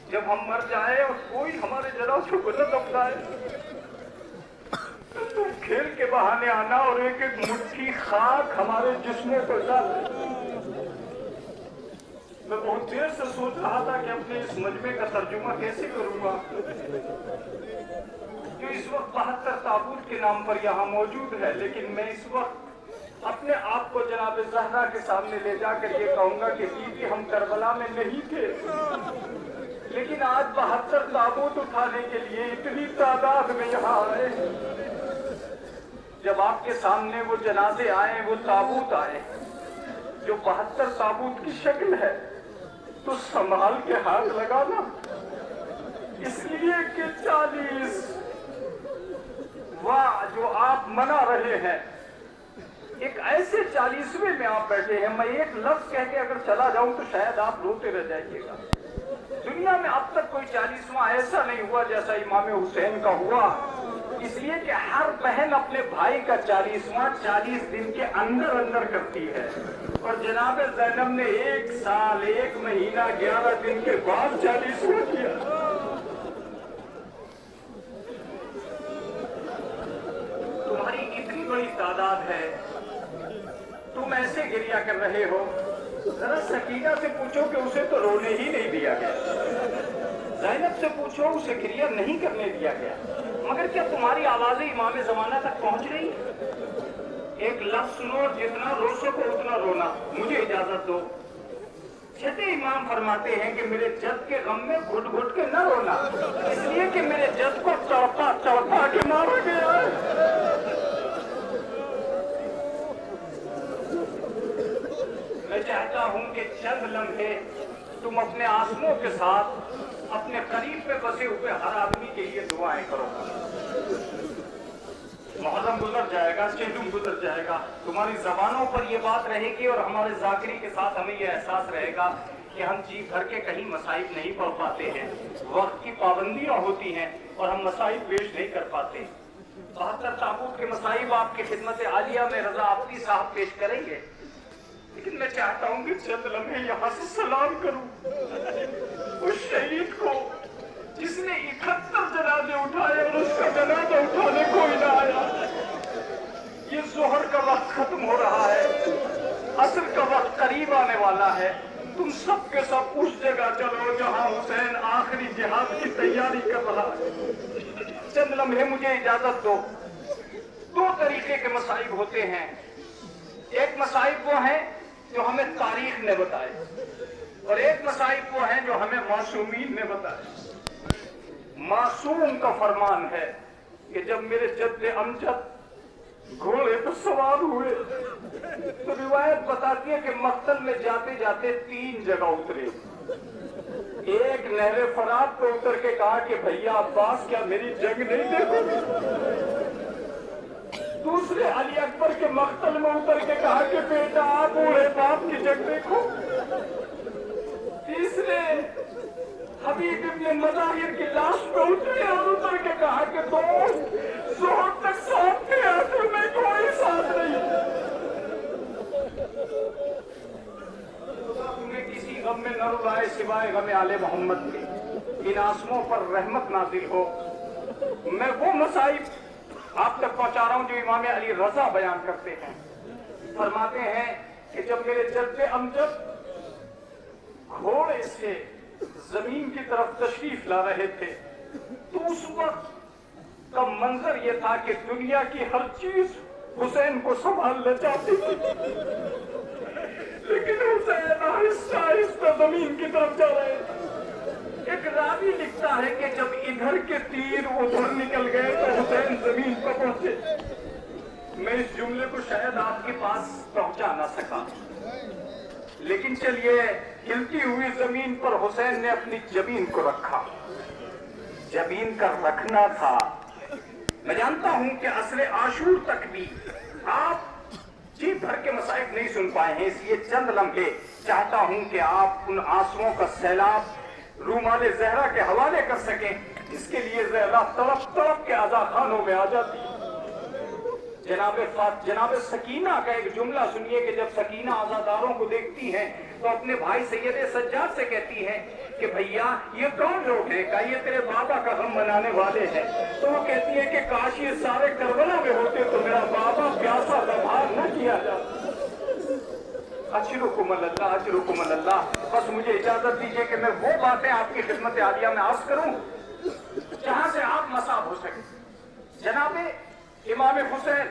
جب ہم مر جائیں اور کوئی ہمارے جنازوں کو نہ دفنائے تو تم کھیل کے بہانے آنا اور ایک ایک مٹھی خاک ہمارے جسموں پر ڈال دے۔ میں بہت دیر سے سوچ رہا تھا کہ اپنے اس مجمع کا ترجمہ کیسے کروں گا جو اس وقت 72 تابوت کے نام پر یہاں موجود ہے، لیکن میں اس وقت اپنے آپ کو جناب زہرا کے سامنے لے جا کر یہ کہوں گا کہ بیوی ہم کربلا میں نہیں تھے، لیکن آج 72 تابوت اٹھانے کے لیے اتنی تعداد میں یہاں آئے۔ جب آپ کے سامنے وہ جنازے آئے، وہ تابوت آئے جو 72 تابوت کی شکل ہے، تو سنبھال کے ہاتھ لگانا، اس لیے کہ 40 واہ جو آپ منا رہے ہیں، ایک ایسے 40ویں میں آپ بیٹھے ہیں۔ میں ایک لفظ کہہ کے اگر چلا جاؤں تو شاید آپ روتے رہ جائیے گا۔ دنیا میں اب تک کوئی 40واں ایسا نہیں ہوا جیسا امام حسین کا ہوا، اس لیے کہ ہر بہن اپنے بھائی کا 40واں 40 دن کے اندر اندر کرتی ہے، اور جناب زینب نے 1 سال 1 مہینہ 11 دن کے بعد 40واں کیا۔ تمہاری اتنی بڑی تعداد ہے، تم ایسے گریہ کر رہے ہو، ذرا سکینہ سے پوچھو کہ اسے تو رونے ہی نہیں دیا گیا، زینب سے پوچھو اسے گریہ نہیں کرنے دیا گیا، مگر کیا تمہاری آوازیں امام زمانہ تک پہنچ رہی؟ ایک لفظ سنو، جتنا رو سکو اتنا رونا، مجھے اجازت دو۔ چھٹے امام فرماتے ہیں کہ میرے جد کے غم میں گھٹ گھٹ کے نہ رونا، اس لیے کہ میرے جد کو چوتھا چوتھا کے مارا گیا ہے۔ میں چاہتا ہوں کہ چند لمحے تم اپنے آنسوؤں کے ساتھ اپنے قریب میں بسے ہوئے ہر آدمی کے لیے دعائیں کرو۔ محرم گزر جائے گا، چہلم گزر جائے گا، تمہاری زبانوں پر یہ بات رہے گی اور ہمارے ذاکری کے ساتھ ہمیں یہ احساس رہے گا کہ ہم جی بھر کے کہیں مصائب نہیں پڑھ پاتے ہیں، وقت کی پابندیاں ہوتی ہیں اور ہم مصائب پیش نہیں کر پاتے۔ 72 تابوت کے مصائب آپ کی خدمت عالیہ میں رضا آپتی صاحب پیش کریں گے، لیکن میں چاہتا ہوں کہ چند لمحے یہاں سے سلام کروں اس شہید کو جس نے 71 جنازے اٹھائے اور اس کا جنازہ اٹھانے کوئی نہ آیا۔ یہ ظہر کا وقت ختم ہو رہا ہے، عصر کا وقت قریب آنے والا ہے، تم سب کے سب اس جگہ چلو جہاں حسین آخری جہاد کی تیاری کر رہا ہے۔ چند لمحے مجھے اجازت دو۔ 2 طریقے کے مصائب ہوتے ہیں، ایک مصائب وہ ہیں جو ہمیں تاریخ نے بتائے، اور ایک مصائب وہ ہیں جو ہمیں معصومین نے بتائے۔ معصوم کا فرمان ہے کہ جب میرے جد امجد گھوڑے پر سوار ہوئے تو روایت بتاتی ہے کہ مقتل میں جاتے جاتے 3 جگہ اترے۔ ایک نہر فرات پہ اتر کے کہا کہ بھیا عباس کیا میری جنگ نہیں دیکھو گے؟ دوسرے علی اکبر کے مقتل میں اتر کے کہا کہ بیٹا آپ بوڑھے باپ کی جنگ دیکھو۔ تیسرے حبیب ابن مظاہر کی لاش پہ اترے اور اتر کے کہا کہ دوست ظہر تک ساتھ تھے، آخر میں کوئی ساتھ نہیں۔ تمہیں کسی غم میں نہ رلائے سوائے غم آل محمد کے، ان آنسوؤں پر رحمت نازل ہو۔ میں وہ مصائب آپ تک پہنچا رہا ہوں جو امام علی رضا بیان کرتے ہیں، فرماتے ہیں کہ جب میرے جد امجد گھوڑے سے زمین کی طرف تشریف لا رہے تھے تو اس وقت کا منظر یہ تھا کہ دنیا کی ہر چیز حسین کو سنبھالنا چاہتی تھی، لیکن حسین آہستہ آہستہ زمین کی طرف جا رہے تھے۔ ایک راوی لکھتا ہے کہ جب ادھر کے تیر ادھر نکل گئے تو حسین زمین پر پہنچے۔ میں اس جملے کو شاید آپ کے پاس پہنچا نہ سکا، لیکن چلیے، ہلتی ہوئی زمین پر حسین نے اپنی جبین کو رکھا۔ جبین کا رکھنا تھا۔ میں جانتا ہوں کہ عصر عاشور تک بھی آپ جی بھر کے مصائب نہیں سن پائے ہیں، اس لیے چند لمحے چاہتا ہوں کہ آپ ان آنسوؤں کا سیلاب رومال زہرا کے حوالے کر سکیں، جس کے لیے زہرا تڑپ تڑپ کے عزاخانوں میں آ جاتی۔ جناب سکینہ کا ایک جملہ سنیے کہ جب سکینہ عزاداروں کو دیکھتی ہیں تو اپنے بھائی سید سجاد سے کہتی ہیں کہ بھیا یہ کون لوگ ہیں؟ کہا یہ تیرے بابا کا غم منانے والے ہیں۔ تو وہ کہتی ہے کہ کاش یہ سارے کربلا میں ہوتے تو میرا بابا پیاسا ببھار نہ کیا جاتا۔ اجرکم اللہ اجرکم اللہ۔ بس مجھے اجازت دیجئے کہ میں وہ باتیں آپ کی خدمت عالیہ میں عرض کروں جہاں سے آپ مصاب ہو سکیں۔ جناب امام حسین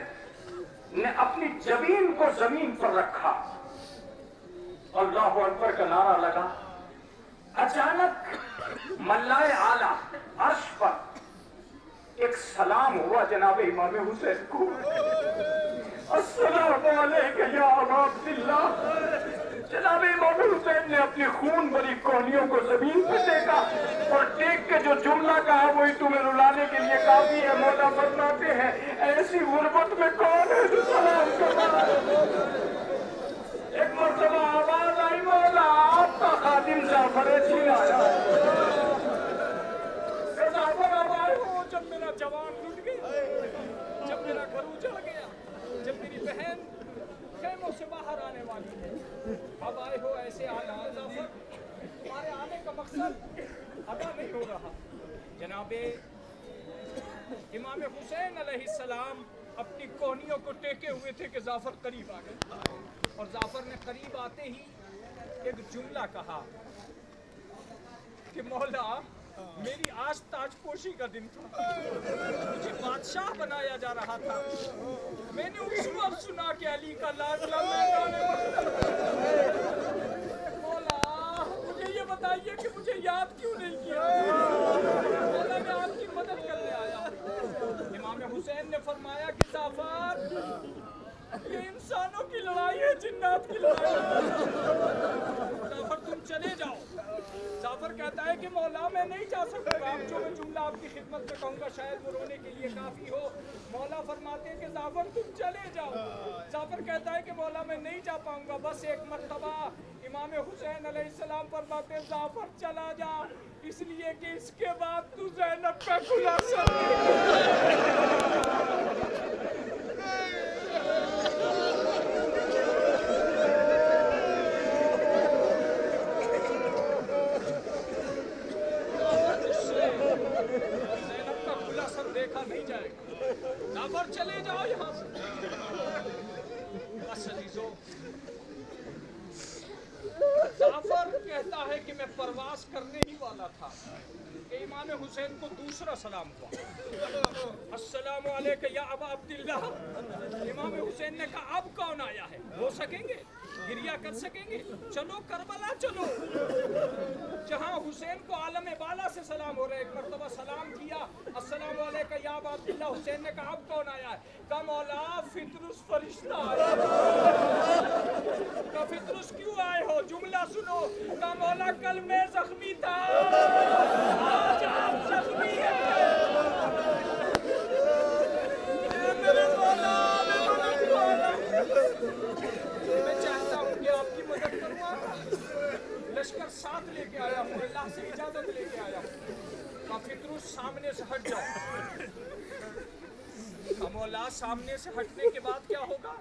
نے اپنی جبین کو زمین پر رکھا، اللہ اکبر کا نعرہ لگا، اچانک ملائے اعلیٰ عرش پر ایک سلام ہوا جناب امام حسین کو، السلام علیکم یا ابا عبداللہ۔ جناب امام حسین نے اپنی خون بری کوہنیوں کو زمین پہ دیکھا اور دیکھ کے جو جملہ کہا وہی تمہیں رلانے کے لیے کافی ہے۔ مولا فرماتے ہیں ایسی غربت میں کون ہے جو سلام کر رہا ہے؟ ایک مرتبہ آواز آئی، مولا آپ کا خادم جعفر چھین آیا ہے۔ جعفر آواز ہو جب میرا جوان لٹ گیا، جب میرا گھر اجڑ گیا، جب میری بہن خیموں سے باہر آنے والی ہے، اب آئے ہو ایسے آنا جعفر، تمہارے آنے کا مقصد ادا نہیں ہو رہا۔ جناب امام حسین علیہ السلام اپنی کوہنیوں کو ٹیکے ہوئے تھے کہ جعفر قریب آ گئے، اور جعفر نے قریب آتے ہی ایک جملہ کہا کہ مولا میری آج تاج پوشی کا دن تھا، مجھے بادشاہ بنایا جا رہا تھا، میں نے اس وقت سنا کہ علی کا لاڈلا مولا مجھے یہ بتائیے کہ مجھے یاد کیوں نہیں کیا؟ مولا میں آپ کی مدد کرنے آیا ہوں۔ امام حسین نے فرمایا کہ جعفر یہ انسانوں کی لڑائی ہے، جنات کی لڑائی ہے، جعفر تم چلے جاؤ۔ جعفر کہتا ہے کہ مولا میں نہیں جا سکوں گا، اب جو میں جملہ آپ کی خدمت میں کہوں گا شاید وہ رونے کے لیے کافی ہو۔ مولا فرماتے ہیں کہ جعفر تم چلے جاؤ۔ جعفر کہتا ہے کہ مولا میں نہیں جا پاؤں گا، بس ایک مرتبہ امام حسین علیہ السلام فرماتے ہیں جعفر چلا جا، اس لیے کہ اس کے بعد تو زینب کا خلاصہ دیکھا نہیں جائے گا۔ جعفر چلے جاؤ یہاں سے۔ بس عزیزو، جعفر کہتا ہے کہ میں پرواز کرنے ہی والا تھا کہ امام حسین کو دوسرا سلام ہوا، السلام علیکم یا ابا عبداللہ۔ امام حسین نے کہا اب کون آیا ہے؟ ہو سکیں گے؟ گریہ کر سکیں گے؟ چلو کربلا چلو، جہاں حسین کو عالم بالا سے سلام ہو رہا ہے۔ ایک مرتبہ سلام کیا، السلام علیکم یا ابا عبداللہ۔ حسین نے کہا اب کون آیا ہے؟ کہا مولا فطرس فرشتہ آیا۔ کہا فطرس کیوں آئے ہو؟ جملہ سنو۔ کہا مولا کل میں زخمی تھا، آج آپ زخمی ہیں۔ میرے مولا میں چاہتا ہوں کہ آپ کی مدد کروں، لشکر ساتھ لے کے آیا ہوں، اللہ سے اجازت لے کے آیا ہوں۔ کہا فطرس سامنے سے ہٹ جاؤ۔ کہا مولا سامنے سے ہٹنے کے بعد کیا ہوگا؟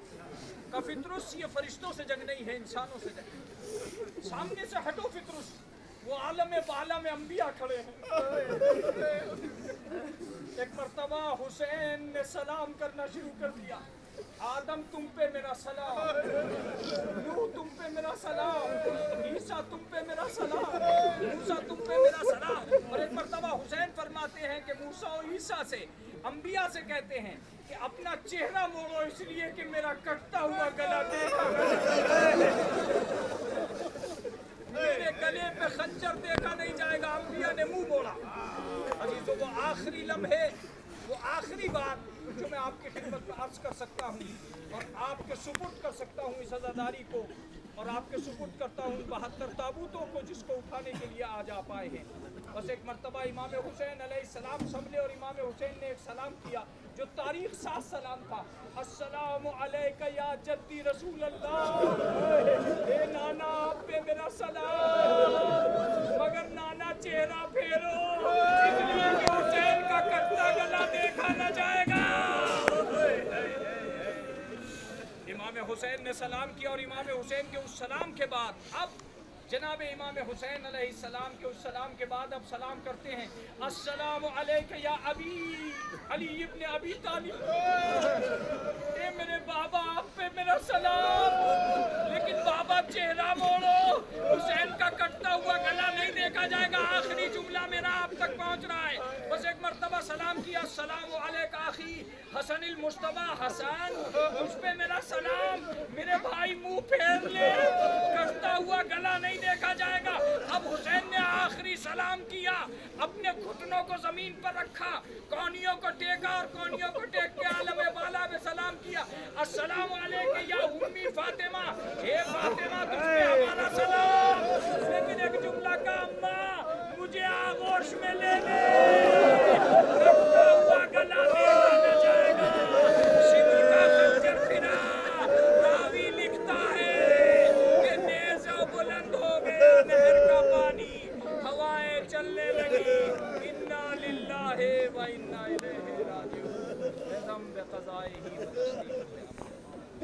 کہا فطرس یہ فرشتوں سے جنگ نہیں ہے، انسانوں سے جنگ۔ سامنے سے ہٹو فطرس، وہ عالم بالا میں انبیاء کھڑے ہیں۔ ایک مرتبہ حسین نے سلام کرنا شروع کر دیا، آدم تم پہ میرا سلام، نوح تم پہ میرا سلام، عیسیٰ تم پہ میرا سلام، موسیٰ تم پہ میرا سلام۔ اور ایک مرتبہ حسین فرماتے ہیں کہ موسیٰ و عیسیٰ سے، انبیاء سے کہتے ہیں کہ اپنا چہرہ موڑو اس لیے کہ میرا کٹتا ہوا گلا دیکھا، میرے گلے پہ خنجر دیکھا نہیں جائے گا۔ انبیاء نے منہ موڑا۔ عزیزو وہ آخری لمحے، وہ آخری بات جو میں آپ کی خدمت میں عرض کر سکتا ہوں اور آپ کے سپرد کر سکتا ہوں اس عزاداری کو، اور آپ کے سپرد کرتا ہوں 72 تابوتوں کو جس کو اٹھانے کے لیے آج آپ آئے ہیں۔ بس ایک مرتبہ امام حسین علیہ السلام سنبھلے اور امام حسین نے ایک سلام کیا جو تاریخ ساز سلام تھا، السلام علیکہ یا جدی رسول اللہ۔ اے نانا آپ پہ میرا سلام، مگر نانا چہرہ پھیرو اس لیے کہ حسین کا کٹتا گلا دیکھا نہ جائے گا۔ امام حسین نے سلام کیا اور امام حسین کے اس سلام کے بعد اب جناب امام حسین علیہ السلام کے اس سلام کے بعد اب سلام کرتے ہیں، السلام علیکہ یا ابی علی ابن ابی طالب، اے میرے بابا آپ پہ میرا سلام، لیکن بابا چہرہ موڑو، حسین کا کٹتا ہوا گلا نہیں دیکھا جائے گا، آخری جملہ میرا آپ تک پہنچ رہا ہے، بس ایک مرتبہ سلام کیا، السلام علیکہ اخی حسن المصطفیٰ، حسن مجھ پہ میرا سلام، میرے بھائی منہ پھیر لے، کٹتا ہوا گلا نہیں دیکھا جائے گا۔ اب حسین نے آخری سلام کیا، اپنے گھٹنوں کو زمین پر رکھا، کونیوں کو ٹیکا اور کونیوں کو ٹیک کے عالم بالا میں سلام کیا، السلام علیکہ یا امی فاطمہ، اے فاطمہ تجھ پہ ہمارا سلام، لیکن ایک جملہ کا، اماں مجھے آغوش میں لے لے، کٹتا ہوا گلا دیکھا نہ جائے گا، شبر کا خنجر پھرا، راوی لکھتا ہے کہ نیزہ بلند ہو گیا نہر کا پانی، ہوائیں چلنے لگی، انا للہ و انا الیہ راجعون، بذنب قضائہ و تصدیق